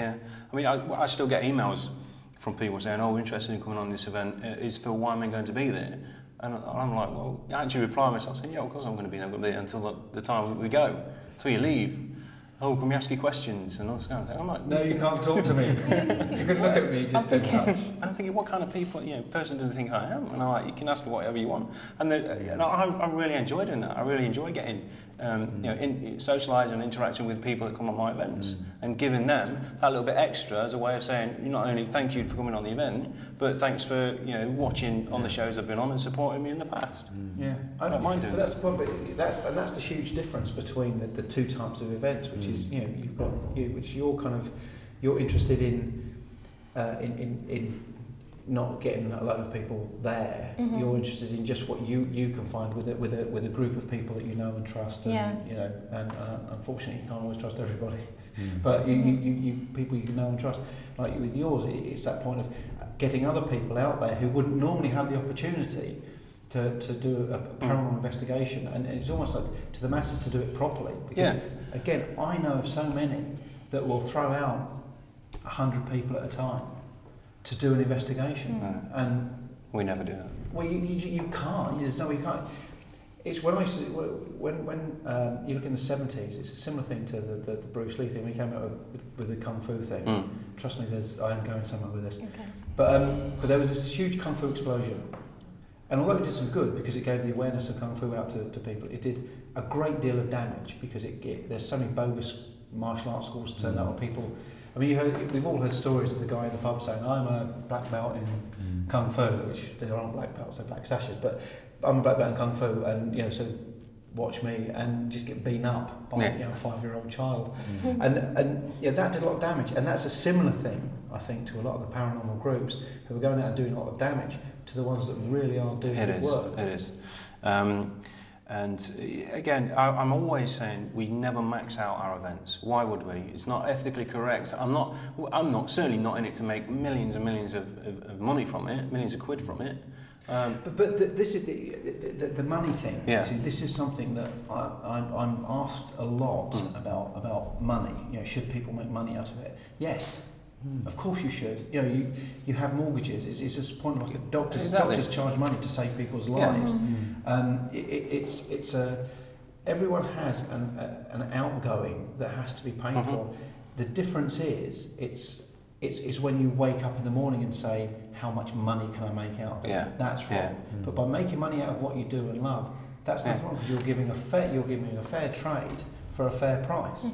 Yeah, I mean, I still get emails from people saying, "Oh, we're interested in coming on this event. Is Phil Wyman going to be there?" And I'm like, "Well," I actually reply myself saying, "Yeah, of course I'm going to be there. I'm going to be there until the time we go, until you leave. Oh, can we ask you questions and all this kind of thing?" I'm like, "No, you can't talk to me. You can look at me, just don't touch." I'm thinking, what kind of person do they think I am? And I'm like, you can ask me whatever you want. And I really enjoy doing that. I really enjoy getting, socialising and interacting with people that come on my events and giving them that little bit extra as a way of saying, not only thank you for coming on the event, but thanks for watching on the shows I've been on and supporting me in the past. Yeah, I don't mind doing that. That's the huge difference between the two types of events, which is you've got which you're interested in not getting a lot of people there. You're interested in just what you can find with a group of people that you know and trust. And, and unfortunately you can't always trust everybody. But you people you know and trust. Like with yours, it's that point of getting other people out there who wouldn't normally have the opportunity to do a paranormal investigation, and it's almost like to the masses to do it properly. Because again, I know of so many that will throw out 100 people at a time to do an investigation, and we never do that. Well, you can't. There's no way you can't. It's when you look in the 70s, it's a similar thing to the Bruce Lee thing. We came out with the kung fu thing. Trust me, I am going somewhere with this. Okay. But there was this huge kung fu explosion, and although it did some good because it gave the awareness of kung fu out to people, it did a great deal of damage because there's so many bogus martial arts schools turned out on people. I mean, we've all heard stories of the guy in the pub saying, "I'm a black belt in kung fu," which there aren't black belts, they're black sashes, but I'm a black belt in kung fu, and so watch me, and just get beaten up by a 5-year-old child, and that did a lot of damage, and that's a similar thing, I think, to a lot of the paranormal groups who are going out and doing a lot of damage to the ones that really are doing good work. It is. And again, I'm always saying we never max out our events. Why would we? It's not ethically correct. I'm certainly not in it to make millions and millions of money from it, millions of quid from it. But this is the money thing. Yeah. See, this is something that I'm asked a lot about money. Should people make money out of it? Yes. Of course you should. You have mortgages. It's just a point of like doctors charge money to save people's lives. Everyone has an outgoing that has to be paid for. The difference is it's when you wake up in the morning and say, how much money can I make out of it? Yeah. That's wrong. But by making money out of what you do and love, that's nothing wrong, because you're giving a fair trade for a fair price.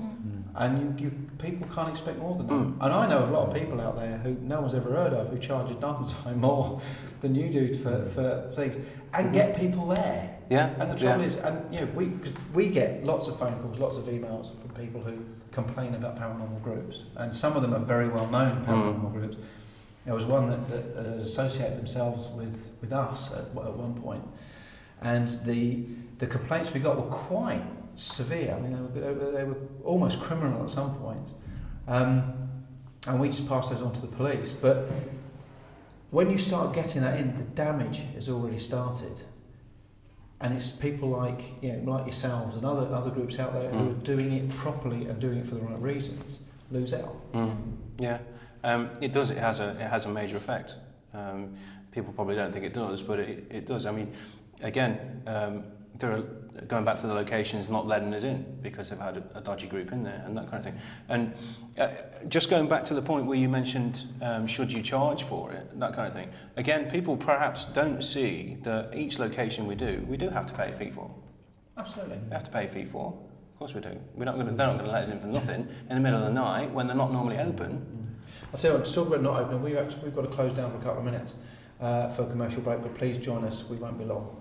And people can't expect more than that. And I know a lot of people out there who no one's ever heard of who charge a dime more than you do for things, and get people there. Yeah. And the trouble is, we get lots of phone calls, lots of emails from people who complain about paranormal groups, and some of them are very well known paranormal groups. There was one that associated themselves with us at one point, and the complaints we got were quite severe. I mean, they were almost criminal at some point, and we just passed those on to the police. But when you start getting that in, the damage has already started, and it's people like yourselves and other groups out there who are doing it properly and doing it for the right reasons lose out. Yeah, it does. It has a major effect. People probably don't think it does, but it does. I mean, again. Going back to the locations not letting us in because they've had a dodgy group in there and that kind of thing. And just going back to the point where you mentioned should you charge for it, that kind of thing. Again, people perhaps don't see that each location we do have to pay a fee for. Absolutely. We have to pay a fee for. Of course we do. They're not going to let us in for nothing in the middle of the night when they're not normally open. I'll tell you what, to talk about not opening, we've got to close down for a couple of minutes for a commercial break, but please join us, we won't be long.